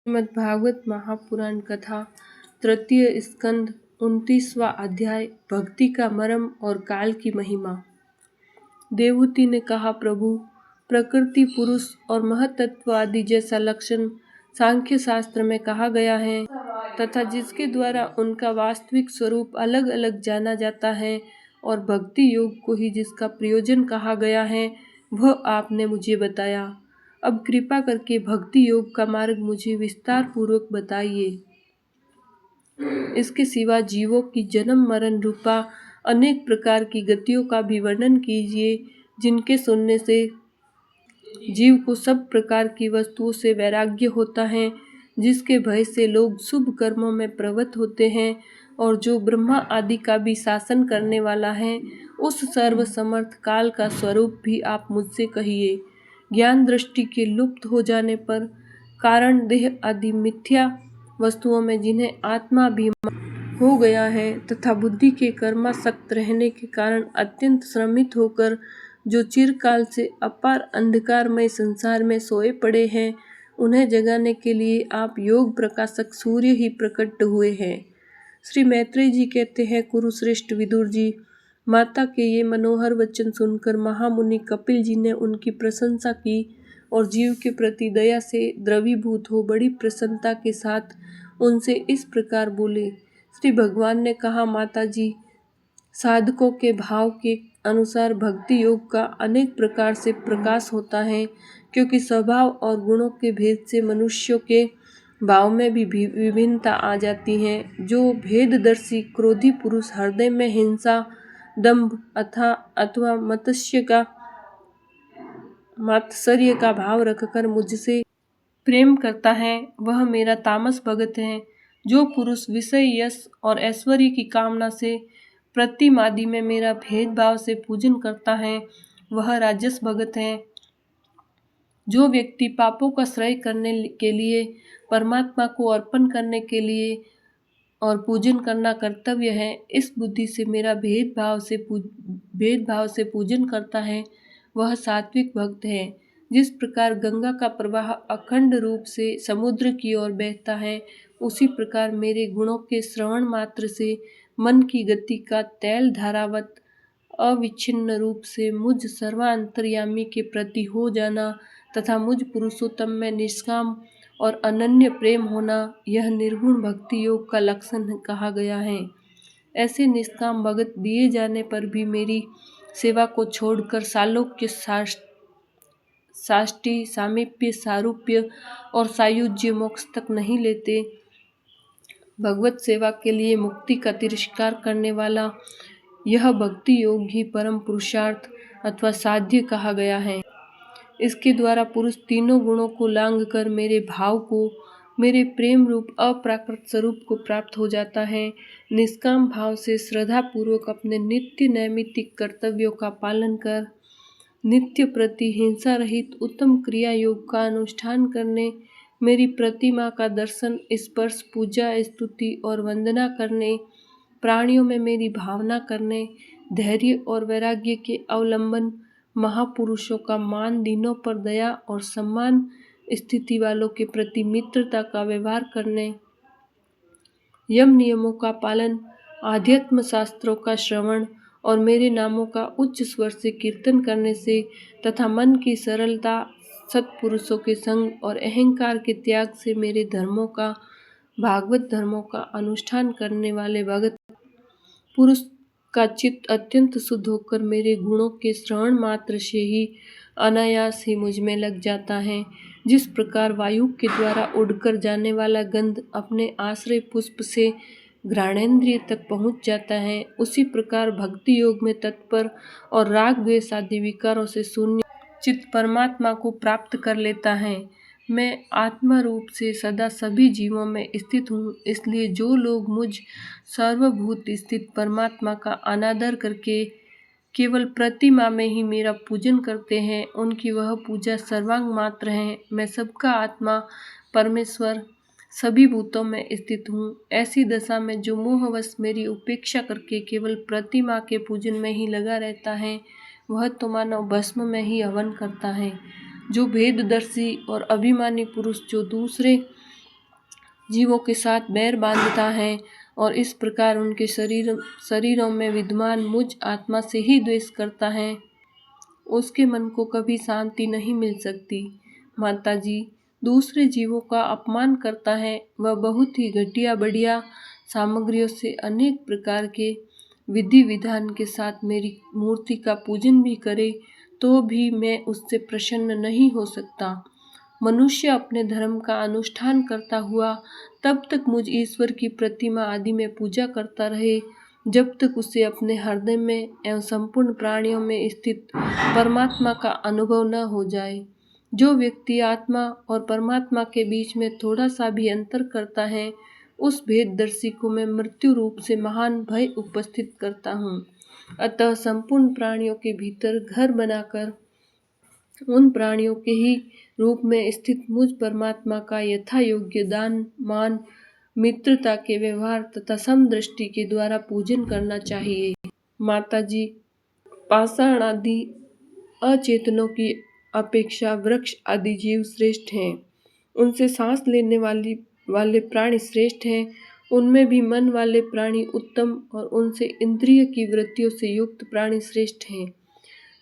श्रीमद्भागवत महापुराण कथा तृतीय स्कंद 29वां अध्याय भक्ति का मर्म और काल की महिमा। देवहूति ने कहा, प्रभु, प्रकृति, पुरुष और महतत्व आदि जैसा लक्षण सांख्य शास्त्र में कहा गया है तथा जिसके द्वारा उनका वास्तविक स्वरूप अलग अलग जाना जाता है और भक्ति योग को ही जिसका प्रयोजन कहा गया है वह आपने मुझे बताया। अब कृपा करके भक्ति योग का मार्ग मुझे विस्तार पूर्वक बताइए। इसके सिवा जीवों की जन्म मरण रूपा अनेक प्रकार की गतियों का भी वर्णन कीजिए, जिनके सुनने से जीव को सब प्रकार की वस्तुओं से वैराग्य होता है, जिसके भय से लोग शुभ कर्मों में प्रवृत्त होते हैं और जो ब्रह्मा आदि का भी शासन करने वाला है। उस सर्व समर्थ काल का स्वरूप भी आप मुझसे कहिए। ज्ञान दृष्टि के लुप्त हो जाने पर कारण देह आदि मिथ्या वस्तुओं में जिन्हें आत्मा भी हो गया है तथा बुद्धि के कर्मासक्त रहने के कारण अत्यंत श्रमित होकर जो चिरकाल से अपार अंधकारमय संसार में सोए पड़े हैं, उन्हें जगाने के लिए आप योग प्रकाशक सूर्य ही प्रकट हुए हैं। श्री मैत्रेय जी कहते हैं, कुरुश्रेष्ठ विदुर जी, माता के ये मनोहर वचन सुनकर महामुनि कपिल जी ने उनकी प्रशंसा की और जीव के प्रति दया से द्रवीभूत हो बड़ी प्रसन्नता के साथ उनसे इस प्रकार बोले। श्री भगवान ने कहा, माता जी, साधकों के भाव के अनुसार भक्ति योग का अनेक प्रकार से प्रकाश होता है, क्योंकि स्वभाव और गुणों के भेद से मनुष्यों के भाव में भी विभिन्नता आ जाती है। जो भेददर्शी क्रोधी पुरुष हृदय में हिंसा, दंभ अथवा मात्सर्य का भाव रखकर मुझसे प्रेम करता है, वह मेरा तामस भगत है। जो पुरुष विषय, यश और ऐश्वर्य की कामना से प्रतिमादि में मेरा भेदभाव से पूजन करता है, वह राजस भगत है। जो व्यक्ति पापों का श्रय करने के लिए परमात्मा को अर्पण करने के लिए और पूजन करना कर्तव्य है, इस बुद्धि से मेरा भेदभाव से पूजन करता है, वह सात्विक भक्त है। जिस प्रकार गंगा का प्रवाह अखंड रूप से समुद्र की ओर बहता है, उसी प्रकार मेरे गुणों के श्रवण मात्र से मन की गति का तैल धारावत अविच्छिन्न रूप से मुझ सर्वांतर्यामी के प्रति हो जाना तथा मुझ पुरुषोत्तम में निष्काम और अनन्य प्रेम होना, यह निर्गुण भक्ति योग का लक्षण कहा गया है। ऐसे निष्काम भगत दिए जाने पर भी मेरी सेवा को छोड़कर सालोक्य, साष्टी, सामीप्य, सारूप्य और सायुज्य मोक्ष तक नहीं लेते। भगवत सेवा के लिए मुक्ति का तिरस्कार करने वाला यह भक्ति योग ही परम पुरुषार्थ अथवा साध्य कहा गया है। इसके द्वारा पुरुष तीनों गुणों को लांघ कर मेरे भाव को, मेरे प्रेम रूप अप्राकृत स्वरूप को प्राप्त हो जाता है। निष्काम भाव से श्रद्धा पूर्वक अपने नित्य नैमित्तिक कर्तव्यों का पालन कर नित्य प्रति हिंसा रहित उत्तम क्रिया योग का अनुष्ठान करने, मेरी प्रतिमा का दर्शन, स्पर्श, पूजा, स्तुति और वंदना करने, प्राणियों में मेरी भावना करने, धैर्य और वैराग्य के अवलंबन, महापुरुषों का मान, दीनों पर दया और सम्मान, स्थिति वालों के प्रति मित्रता का व्यवहार करने, यम नियमों का पालन, आध्यात्म शास्त्रों का श्रवण और मेरे नामों का उच्च स्वर से कीर्तन करने से तथा मन की सरलता, सत्पुरुषों के संग और अहंकार के त्याग से मेरे धर्मों का, भागवत धर्मों का अनुष्ठान करने वाले भगत पुरुष का चित्त अत्यंत शुद्ध होकर मेरे गुणों के श्रवण मात्र से ही अनायास ही मुझ में लग जाता है। जिस प्रकार वायु के द्वारा उड़कर जाने वाला गंध अपने आश्रय पुष्प से घ्राणेन्द्रिय तक पहुँच जाता है, उसी प्रकार भक्ति योग में तत्पर और राग द्वेष आदि विकारों से शून्य चित्त परमात्मा को प्राप्त कर लेता है। मैं आत्मा रूप से सदा सभी जीवों में स्थित हूँ, इसलिए जो लोग मुझ सर्वभूत स्थित परमात्मा का अनादर करके केवल प्रतिमा में ही मेरा पूजन करते हैं, उनकी वह पूजा सर्वांग मात्र है। मैं सबका आत्मा परमेश्वर सभी भूतों में स्थित हूँ। ऐसी दशा में जो मोहवश मेरी उपेक्षा करके केवल प्रतिमा के पूजन में ही लगा रहता है, वह तो मानो भस्म में ही हवन करता है। जो भेददर्शी और अभिमानी पुरुष जो दूसरे जीवों के साथ बैर बांधता है और इस प्रकार उनके शरीरों में विद्यमान मुझ आत्मा से ही द्वेष करता है, उसके मन को कभी शांति नहीं मिल सकती। माता जी, दूसरे जीवों का अपमान करता है, वह बहुत ही घटिया बढ़िया सामग्रियों से अनेक प्रकार के विधि विधान के साथ मेरी मूर्ति का पूजन भी करे तो भी मैं उससे प्रसन्न नहीं हो सकता। मनुष्य अपने धर्म का अनुष्ठान करता हुआ तब तक मुझ ईश्वर की प्रतिमा आदि में पूजा करता रहे जब तक उसे अपने हृदय में एवं संपूर्ण प्राणियों में स्थित परमात्मा का अनुभव न हो जाए। जो व्यक्ति आत्मा और परमात्मा के बीच में थोड़ा सा भी अंतर करता है, उस भेददर्शी को मैं मृत्यु रूप से महान भय उपस्थित करता हूँ। अतः संपूर्ण प्राणियों के भीतर घर बनाकर उन प्राणियों के ही रूप में स्थित मुझ परमात्मा का यथा योग्य दान मान मित्रता के व्यवहार तथा समदृष्टि के द्वारा पूजन करना चाहिए। माता जी, पाषाण आदि अचेतनों की अपेक्षा वृक्ष आदि जीव श्रेष्ठ हैं। उनसे सांस लेने वाले प्राणी श्रेष्ठ हैं। उनमें भी मन वाले प्राणी उत्तम और उनसे इंद्रिय की वृत्तियों से युक्त प्राणी श्रेष्ठ हैं।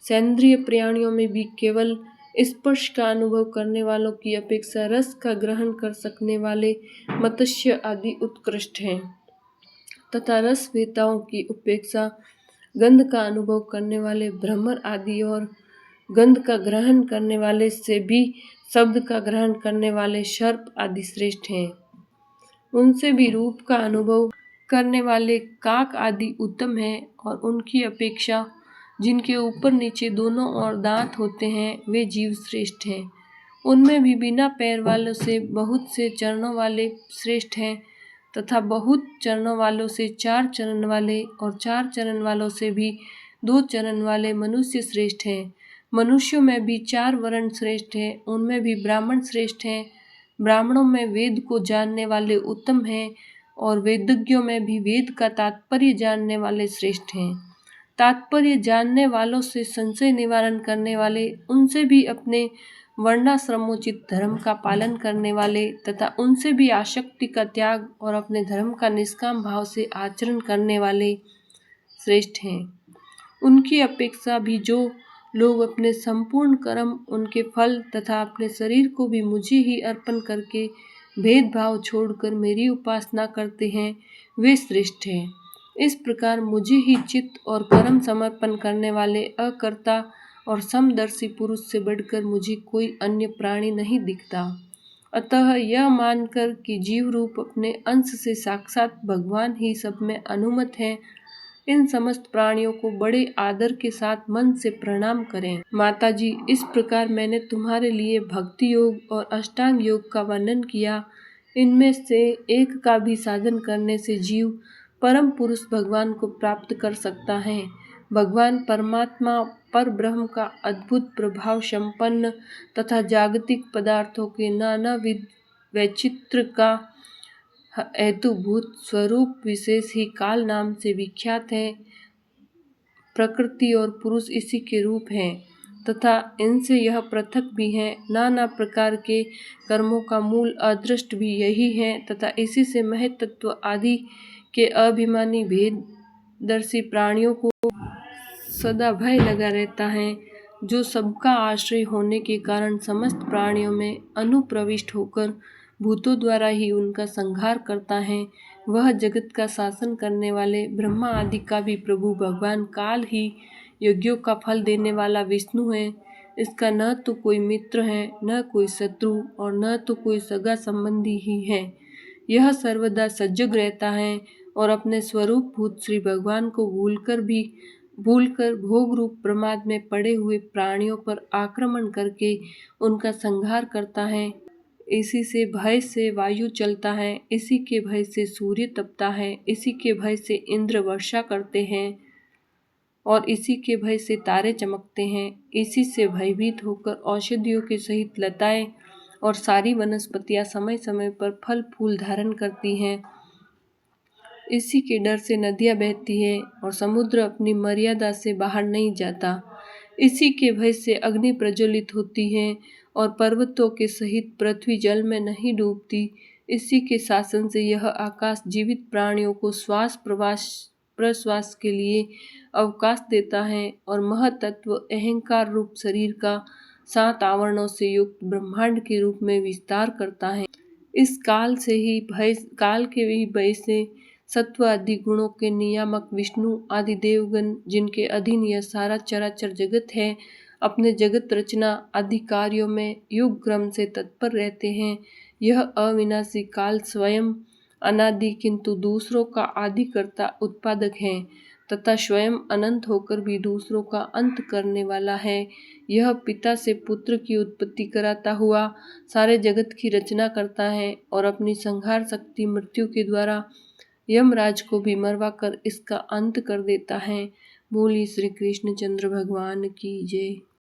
सेंद्रिय प्राणियों में भी केवल स्पर्श का अनुभव करने वालों की अपेक्षा रस का ग्रहण कर सकने वाले मत्स्य आदि उत्कृष्ट हैं तथा रस वेताओं की उपेक्षा गंध का अनुभव करने वाले भ्रमर आदि और गंध का ग्रहण करने वाले से भी शब्द का ग्रहण करने वाले सर्प आदि श्रेष्ठ हैं। उनसे भी रूप का अनुभव करने वाले काक आदि उत्तम हैं और उनकी अपेक्षा जिनके ऊपर नीचे दोनों ओर दांत होते हैं वे जीव श्रेष्ठ हैं। उनमें भी बिना पैर वालों से बहुत से चरणों वाले श्रेष्ठ हैं तथा बहुत चरणों वालों से 4 चरण वाले और 4 चरण वालों से भी 2 चरण वाले मनुष्य श्रेष्ठ हैं। मनुष्यों में भी 4 वर्ण श्रेष्ठ हैं, उनमें भी ब्राह्मण श्रेष्ठ हैं। ब्राह्मणों में वेद को जानने वाले उत्तम हैं और वेदज्ञों में भी वेद का तात्पर्य जानने वाले श्रेष्ठ हैं। तात्पर्य जानने वालों से संशय निवारण करने वाले, उनसे भी अपने वर्णाश्रमोचित धर्म का पालन करने वाले तथा उनसे भी आसक्ति का त्याग और अपने धर्म का निष्काम भाव से आचरण करने वाले श्रेष्ठ हैं। उनकी अपेक्षा भी जो लोग अपने संपूर्ण कर्म, उनके फल तथा अपने शरीर को भी मुझे ही अर्पण करके भेदभाव छोड़कर मेरी उपासना करते हैं, वे श्रेष्ठ हैं। इस प्रकार मुझे ही चित्त और कर्म समर्पण करने वाले अकर्ता और समदर्शी पुरुष से बढ़कर मुझे कोई अन्य प्राणी नहीं दिखता। अतः यह मानकर कि जीव रूप अपने अंश से साक्षात भगवान ही सब में अनुमत है, इन समस्त प्राणियों को बड़े आदर के साथ मन से प्रणाम करें। माता जी, इस प्रकार मैंने तुम्हारे लिए भक्ति योग और अष्टांग योग का वर्णन किया। इनमें से एक का भी साधन करने से जीव परम पुरुष भगवान को प्राप्त कर सकता है। भगवान परमात्मा पर ब्रह्म का अद्भुत प्रभाव संपन्न तथा जागतिक पदार्थों के नानाविध वैचित्र का हेतुभूत स्वरूप विशेष ही काल नाम से विख्यात है। प्रकृति और पुरुष इसी के रूप हैं तथा इनसे यह पृथक भी हैं। नाना प्रकार के कर्मों का मूल अदृष्ट भी यही है तथा इसी से महत्त्व आदि के अभिमानी भेददर्शी प्राणियों को सदा भय लगा रहता है। जो सबका आश्रय होने के कारण समस्त प्राणियों में अनुप्रविष्ट होकर भूतों द्वारा ही उनका संहार करता है, वह जगत का शासन करने वाले ब्रह्मा आदि का भी प्रभु भगवान काल ही यज्ञों का फल देने वाला विष्णु है। इसका न तो कोई मित्र है, न कोई शत्रु और न तो कोई सगा संबंधी ही है। यह सर्वदा सजग रहता है और अपने स्वरूप भूत श्री भगवान को भूलकर भोग रूप प्रमाद में पड़े हुए प्राणियों पर आक्रमण करके उनका संहार करता है। इसी से भय से वायु चलता है, इसी के भय से सूर्य तपता है, इसी के भय से इंद्र वर्षा करते हैं और इसी के भय से तारे चमकते हैं। इसी से भयभीत होकर औषधियों के सहित लताएं और सारी वनस्पतियां समय समय पर फल फूल धारण करती हैं। इसी के डर से नदियां बहती हैं और समुद्र अपनी मर्यादा से बाहर नहीं जाता। इसी के भय से अग्नि प्रज्वलित होती है और पर्वतों के सहित पृथ्वी जल में नहीं डूबती। इसी के शासन से यह आकाश जीवित प्राणियों को श्वास प्रश्वास के लिए अवकाश देता है और महतत्व अहंकार रूप शरीर का 7 आवरणों से युक्त ब्रह्मांड के रूप में विस्तार करता है। इस काल के भी भय से सत्व आदि गुणों के नियामक विष्णु आदि देवगण, जिनके अधीन यह सारा चराचर जगत है, अपने जगत रचना आदि कार्यों में युग क्रम से तत्पर रहते हैं। यह अविनाशी काल स्वयं अनादि किंतु दूसरों का आदिकर्ता उत्पादक है तथा स्वयं अनंत होकर भी दूसरों का अंत करने वाला है। यह पिता से पुत्र की उत्पत्ति कराता हुआ सारे जगत की रचना करता है और अपनी संहार शक्ति मृत्यु के द्वारा यमराज को भी मरवा कर इसका अंत कर देता है। बोलिए श्री कृष्णचंद्र भगवान की जय।